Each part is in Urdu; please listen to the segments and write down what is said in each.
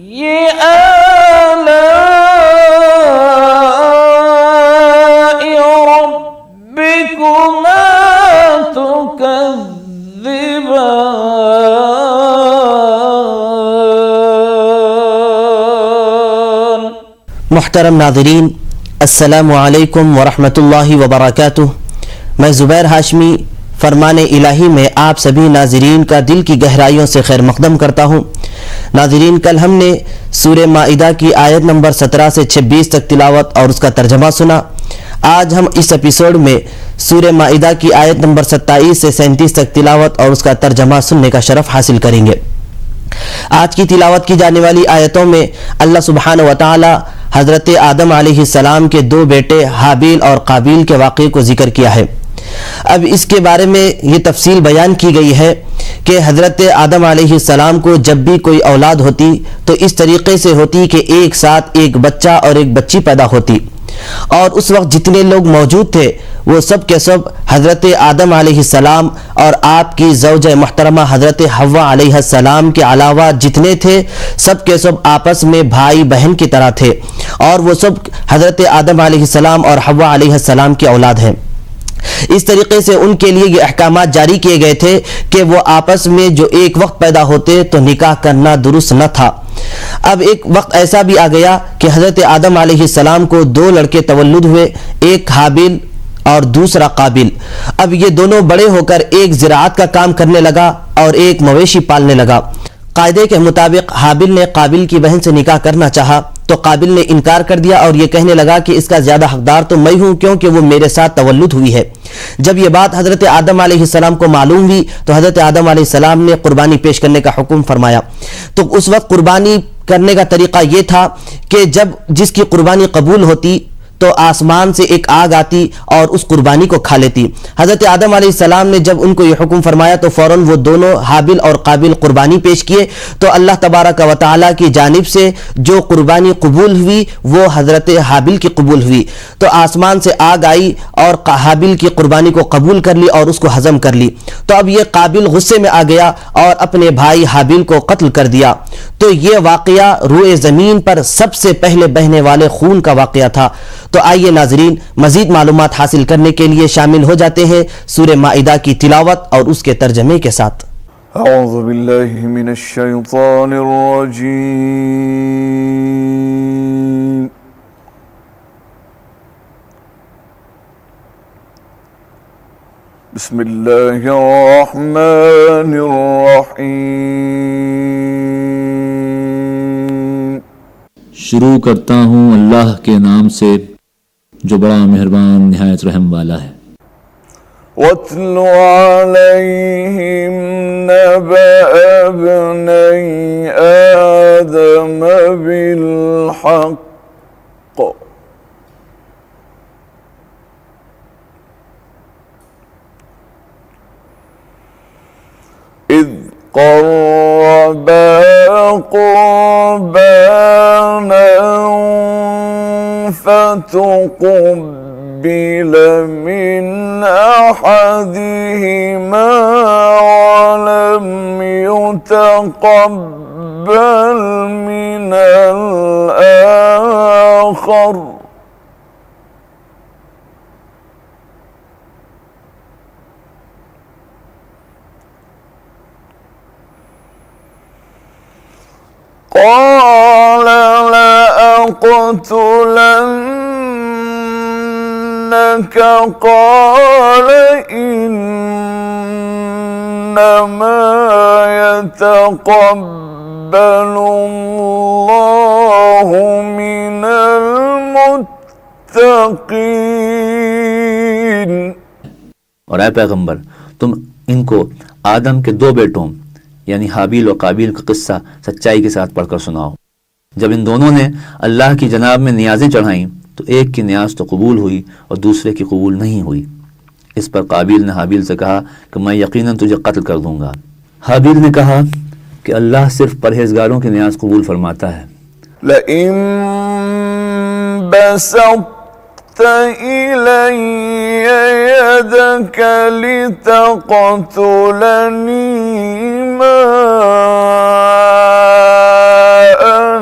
یہ آلاء ربکما تکذبان۔ محترم ناظرین، السلام علیکم ورحمۃ اللہ وبرکاتہ۔ میں زبیر ہاشمی فرمان الہی میں آپ سبھی ناظرین کا دل کی گہرائیوں سے خیر مقدم کرتا ہوں۔ ناظرین، کل ہم نے سورہ مائدہ کی آیت نمبر 17 سے 26 تک تلاوت اور اس کا ترجمہ سنا۔ آج ہم اس ایپیسوڈ میں سورہ مائدہ کی آیت نمبر 27 سے 37 تک تلاوت اور اس کا ترجمہ سننے کا شرف حاصل کریں گے۔ آج کی تلاوت کی جانے والی آیتوں میں اللہ سبحانہ و تعالی حضرت آدم علیہ السلام کے دو بیٹے حابیل اور قابیل کے واقعے کو ذکر کیا ہے۔ اب اس کے بارے میں یہ تفصیل بیان کی گئی ہے کہ حضرت آدم علیہ السلام کو جب بھی کوئی اولاد ہوتی تو اس طریقے سے ہوتی کہ ایک ساتھ ایک بچہ اور ایک بچی پیدا ہوتی، اور اس وقت جتنے لوگ موجود تھے وہ سب کے سب حضرت آدم علیہ السلام اور آپ کی زوجہ محترمہ حضرت حوا علیہ السلام کے علاوہ جتنے تھے سب کے سب آپس میں بھائی بہن کی طرح تھے، اور وہ سب حضرت آدم علیہ السلام اور حوا علیہ السلام کی اولاد ہیں۔ اس طریقے سے ان کے لیے یہ احکامات جاری کیے گئے تھے کہ وہ آپس میں جو ایک وقت پیدا ہوتے تو نکاح کرنا درست نہ تھا۔ اب ایک وقت ایسا بھی آ گیا کہ حضرت آدم علیہ السلام کو دو لڑکے تولد ہوئے، ایک حابیل اور دوسرا قابیل۔ اب یہ دونوں بڑے ہو کر ایک زراعت کا کام کرنے لگا اور ایک مویشی پالنے لگا۔ قاعدے کے مطابق حابیل نے قابیل کی بہن سے نکاح کرنا چاہا تو قابیل نے انکار کر دیا اور یہ کہنے لگا کہ اس کا زیادہ حقدار تو میں ہوں کیونکہ وہ میرے ساتھ تولد ہوئی ہے۔ جب یہ بات حضرت آدم علیہ السلام کو معلوم ہوئی تو حضرت آدم علیہ السلام نے قربانی پیش کرنے کا حکم فرمایا۔ تو اس وقت قربانی کرنے کا طریقہ یہ تھا کہ جب جس کی قربانی قبول ہوتی تو آسمان سے ایک آگ آتی اور اس قربانی کو کھا لیتی۔ حضرت آدم علیہ السلام نے جب ان کو یہ حکم فرمایا تو فوراً وہ دونوں حابیل اور قابیل قربانی پیش کیے، تو اللہ تبارک و تعالیٰ کی جانب سے جو قربانی قبول ہوئی وہ حضرت حابیل کی قبول ہوئی۔ تو آسمان سے آگ آئی اور حابیل کی قربانی کو قبول کر لی اور اس کو ہضم کر لی۔ تو اب یہ قابیل غصے میں آ گیا اور اپنے بھائی حابیل کو قتل کر دیا۔ تو یہ واقعہ روئے زمین پر سب سے پہلے بہنے والے خون کا واقعہ تھا۔ تو آئیے ناظرین، مزید معلومات حاصل کرنے کے لیے شامل ہو جاتے ہیں سورہ مائدہ کی تلاوت اور اس کے ترجمے کے ساتھ۔ اعوذ باللہ من الشیطان الرجیم۔ بسم اللہ الرحمن الرحیم۔ شروع کرتا ہوں اللہ کے نام سے جو بڑا مہربان نہایت رحم والا ہے۔ وَاتْلُ عَلَيْهِمْ نَبَأَ ابْنَيْ آدَمَ بِالْحَقِّ إِذْ قَرَّبَا قُرْبَانًا فتقبل من أحدهما ولم يتقبل من الآخر قال لأقتلنك قال إنما يتقبل الله من المتقين۔ اور اے پیغمبر، تم ان کو آدم کے دو بیٹوں یعنی حابیل و قابیل کا قصہ سچائی کے ساتھ پڑھ کر سناؤ۔ جب ان دونوں نے اللہ کی جناب میں نیازیں چڑھائیں تو ایک کی نیاز تو قبول ہوئی اور دوسرے کی قبول نہیں ہوئی۔ اس پر قابیل نے حابیل سے کہا کہ میں یقیناً تجھے قتل کر دوں گا۔ حابیل نے کہا کہ اللہ صرف پرہیزگاروں کی نیاز قبول فرماتا ہے۔ لئن بسطت إلي يدك لتقتلني ما أنا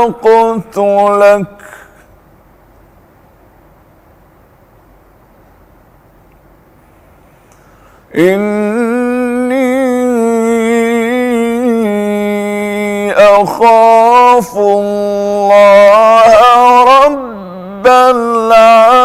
لأقتلك إني أخاف الله رب العالمين.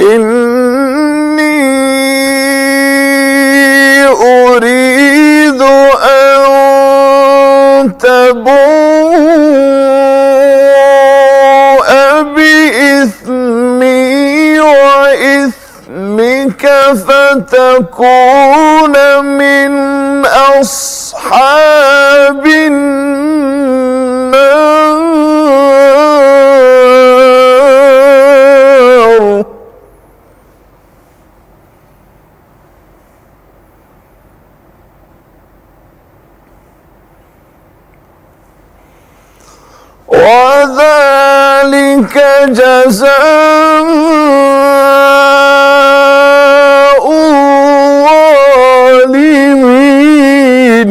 إني أريد أن تبوء بإثمي وإثمك فتكون من أصحاب النار. وذلك جزاء الظالمين.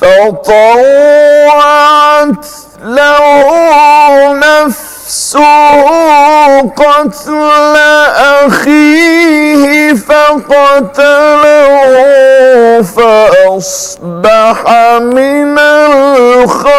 فطوعت له نفسه قتل أخيه فقتله فأصبح من الخاسرين.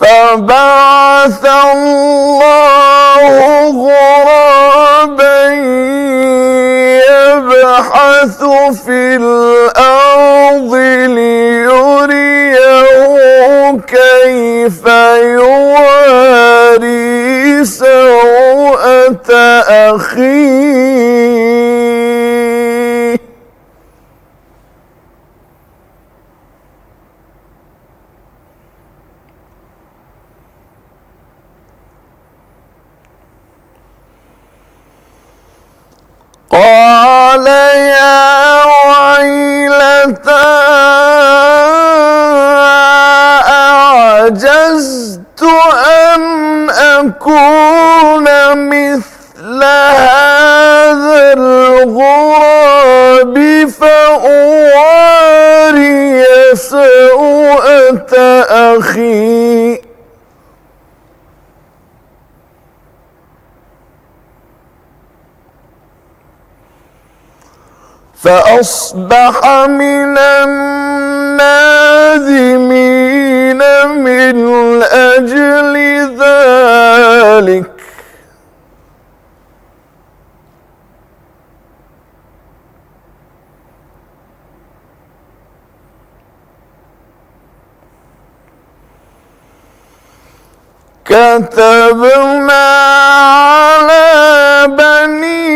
فبعث الله غرابا يبحث في الأرض ليريه كيف يواري سوءة أخيه قال يا ويلتى أعجزت أن أكون مثل هذا الغراب فأواري سوءة أخي فأصبح من النادمين من أجل ذلك. كتبنا على بني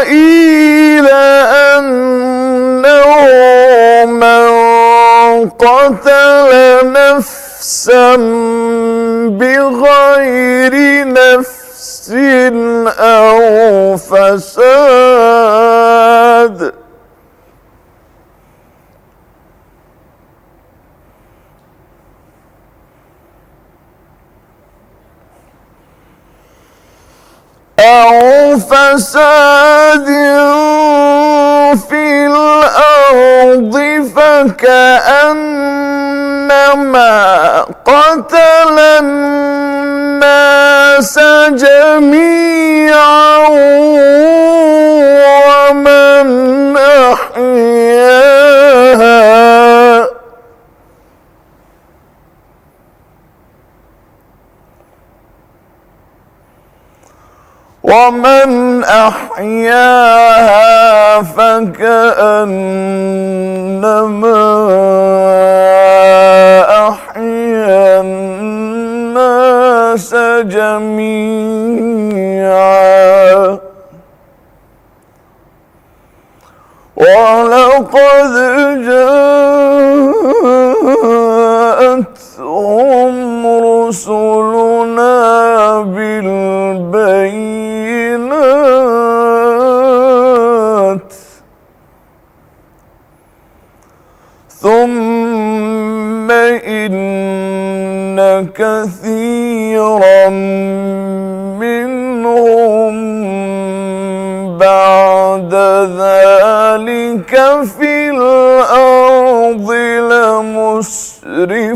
إسرائيل أنه من قتل نفسا بغير نفس أو فساد في الأرض فكأنما قتل الناس جميعا ومن أحياها فكأنما جميعا ولقد جاءتهم رسلنا بالبينات ثم إن كثيرا منهم بعد ذلك في الأرض لمسرفون।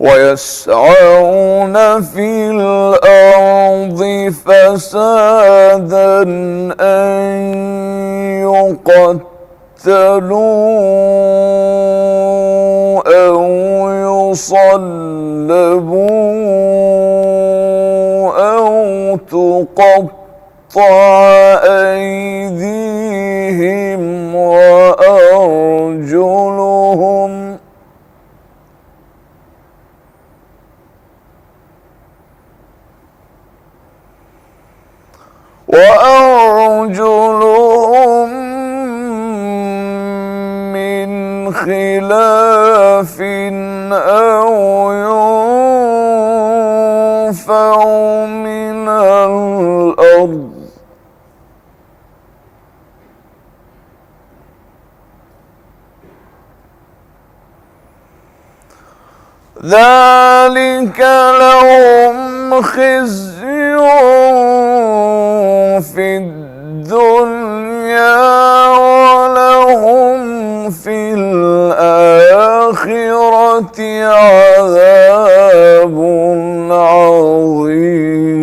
ويسعون في الأرض فسادا أن يقتلوا أو يصلبوا أو تقطع أيديهم وأرجلهم من خلاف أو ينفعوا من الأرض ذلك لهم خزي في الدنيا ولهم في الآخرة عذاب عظيم।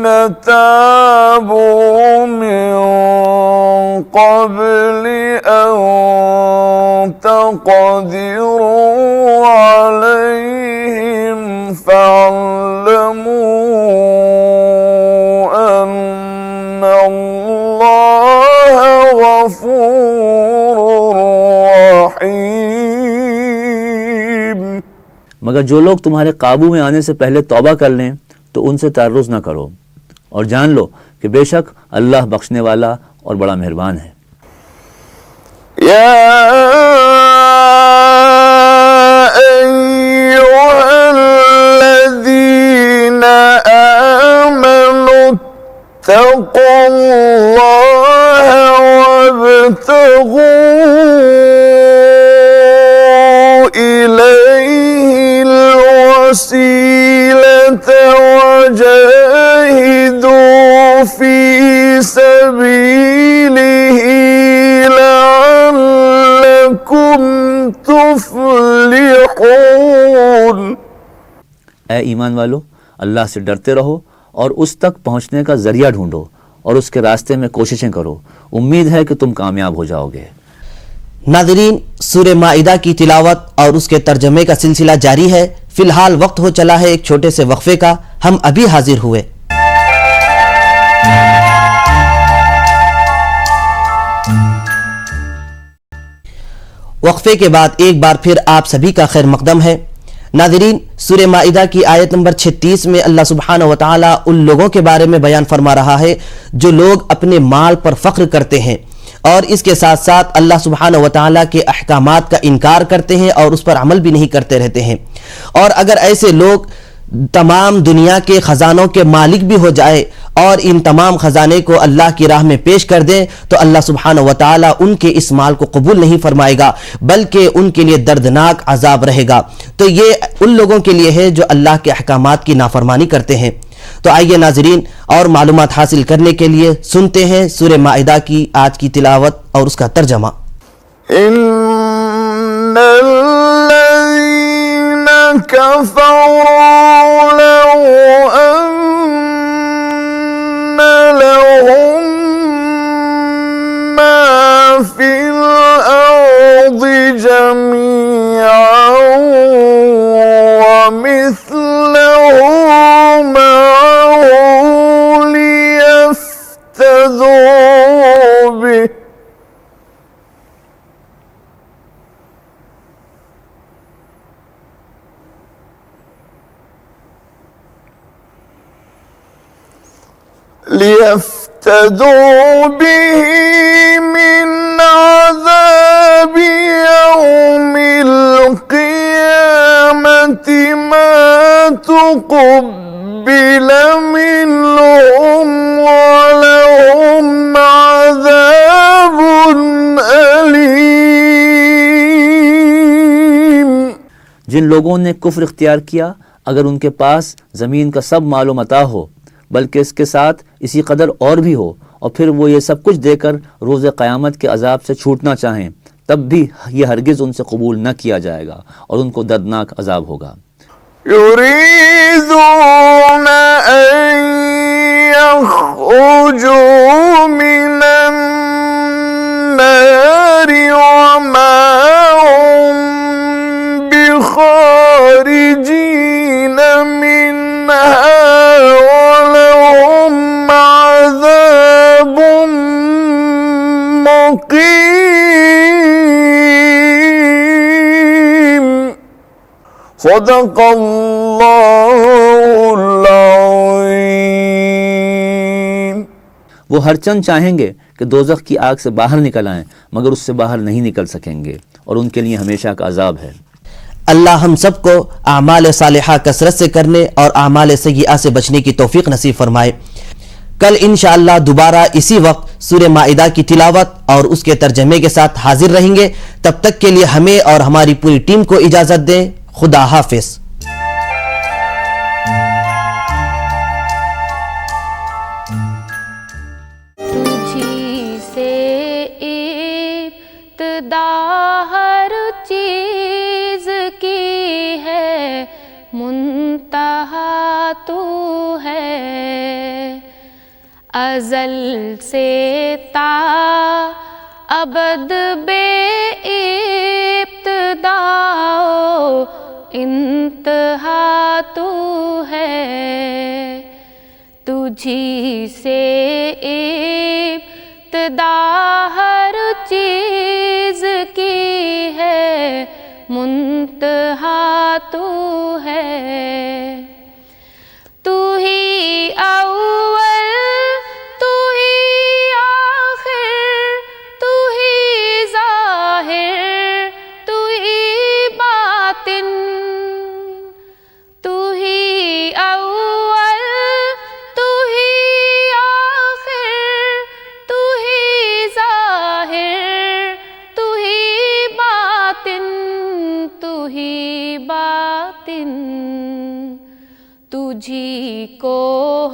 الذين تابوا من قبل أن تقدروا عليهم فاعلموا أن الله غفور رحيم. مگر جو لوگ تمہارے قابو میں آنے سے پہلے توبہ کر لیں تو ان سے تعرض نہ کرو، اور جان لو کہ بے شک اللہ بخشنے والا اور بڑا مہربان ہے. يا أيها الذين آمنوا اتقوا الله وابتغوا إليه الوسيلة وجاهدوا في سبيله لعلكم تفلحون. اے ایمان والو، اللہ سے ڈرتے رہو اور اس تک پہنچنے کا ذریعہ ڈھونڈو اور اس کے راستے میں کوششیں کرو، امید ہے کہ تم کامیاب ہو جاؤ گے. ناظرین، سورہ مائدہ کی تلاوت اور اس کے ترجمے کا سلسلہ جاری ہے. فی الحال وقت ہو چلا ہے ایک چھوٹے سے وقفے کا. ہم ابھی حاضر ہوئے. وقفے کے بعد ایک بار پھر آپ سبھی کا خیر مقدم ہے. ناظرین، سورہ مائدہ کی آیت نمبر 36 میں اللہ سبحانہ و تعالی ان لوگوں کے بارے میں بیان فرما رہا ہے جو لوگ اپنے مال پر فخر کرتے ہیں اور اس کے ساتھ ساتھ اللہ سبحانہ و تعالی کے احکامات کا انکار کرتے ہیں اور اس پر عمل بھی نہیں کرتے رہتے ہیں. اور اگر ایسے لوگ تمام دنیا کے خزانوں کے مالک بھی ہو جائے اور ان تمام خزانے کو اللہ کی راہ میں پیش کر دیں تو اللہ سبحانہ و تعالی ان کے اس مال کو قبول نہیں فرمائے گا، بلکہ ان کے لیے دردناک عذاب رہے گا. تو یہ ان لوگوں کے لیے ہے جو اللہ کے احکامات کی نافرمانی کرتے ہیں. تو آئیے ناظرین، اور معلومات حاصل کرنے کے لیے سنتے ہیں سورہ مائدہ کی آج کی تلاوت اور اس کا ترجمہ. إن الذين كفروا لو أن لهم ما في الأرض جميعا ومثله معه ليفتدوا به من عذاب يوم القيامة ما تقبل منهم ولهم عذاب أليم. جن لوگوں نے کفر اختیار کیا، اگر ان کے پاس زمین کا سب مال و متاع ہو بلکہ اس کے ساتھ اسی قدر اور بھی ہو، اور پھر وہ یہ سب کچھ دے کر روز قیامت کے عذاب سے چھوٹنا چاہیں، تب بھی یہ ہرگز ان سے قبول نہ کیا جائے گا اور ان کو دردناک عذاب ہوگا. يريدون أن يخرجوا من النار وما هم بخارجين منها ولهم عذاب مقيم. صدق اللہ العظیم. وہ ہر چند چاہیں گے کہ دوزخ کی آگ سے باہر نکل آئیں، مگر اس سے باہر نہیں نکل سکیں گے اور ان کے لیے ہمیشہ کا عذاب ہے. اللہ ہم سب کو اعمال صالحہ کثرت سے کرنے اور اعمال سیئہ سے بچنے کی توفیق نصیب فرمائے. کل انشاءاللہ دوبارہ اسی وقت سورہ مائدہ کی تلاوت اور اس کے ترجمے کے ساتھ حاضر رہیں گے. تب تک کے لیے ہمیں اور ہماری پوری ٹیم کو اجازت دیں. خدا حافظ. تجھی سے ابتدا ہر چیز کی ہے، منتہا تو ہے. ازل سے تا ابد بے ابتدا و انتہا تو ہے، تجھی سے ابتدا ہر چیز کی ہے، منتہا تو ہے۔ تو ہی اول، تو ہی آخر، تو ہی ظاہر، تو ہی باطن، تو ہی اول، تو ہی آخر، تو ہی ظاہر، تو ہی باطن، تو ہی باطن۔ تجھی کو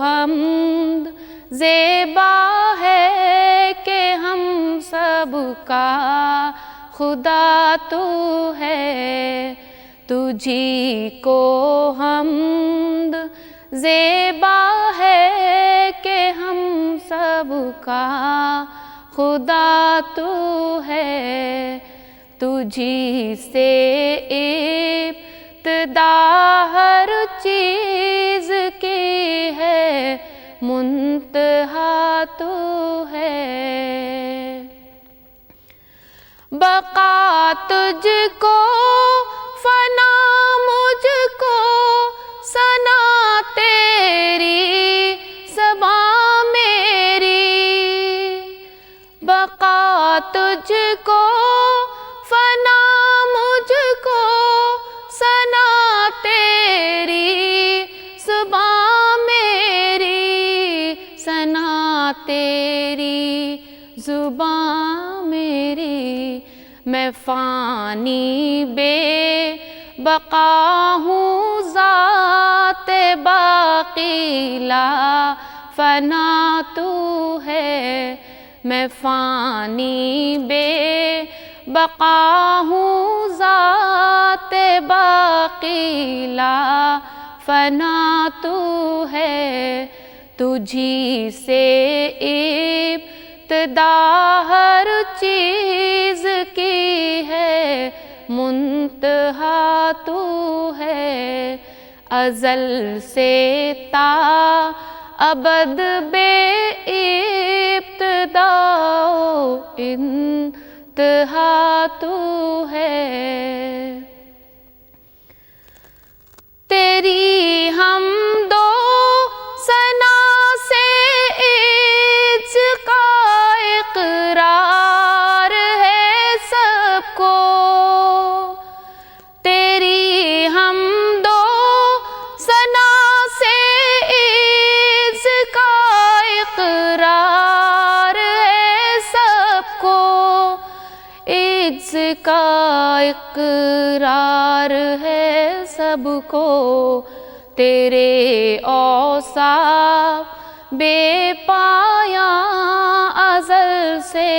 حمد زیبا ہے کہ ہم سب کا خدا تو ہے، تجھی کو حمد زیبا ہے کہ ہم سب کا خدا تو ہے، تجھی سے ابتدا ہر چیز کی ہے، منتہا تو ہے۔ بقا تجھ کو، فنا مجھ کو، ثنا تیری، زباں میری۔ بقا تجھ کو، فنا مجھ کو، ثنا تیری، زباں میری، ثنا تیری، زباں میری۔ میں فانی بے بقا ہوں، ذات باقی لا فنا تو ہے، میں فانی بے بقا ہوں، ذات باقی لا فنا تو ہے، تجھی سے ابتدا ہر چیز کی ہے، منتہا تو ہے۔ ازل سے تا ابد بے ابتدا و انتہا تو ہے۔ تیری حمد و ثنا سے اس کا اقرار ہے سب کو، تیری حمد و ثنا سے اس کا اقرار ہے سب کو، اس کا اقرار ہے سب کو۔ تیرے اوصاف بے پایاں ازل سے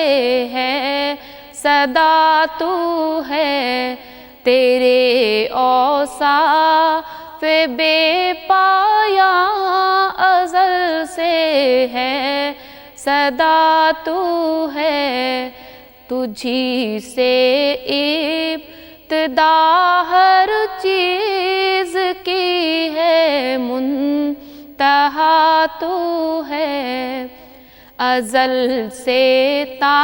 ہے، صدا تو ہے، تیرے اوصاف بے پایاں ازل سے ہے، صدا تو ہے، تجھی سے ابتدا ہر چیز کی ہے، منتہا تو ہے۔ ازل سے تا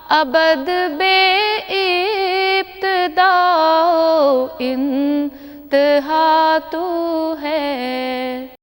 ابد بے ابتدا و انتہا تو ہے۔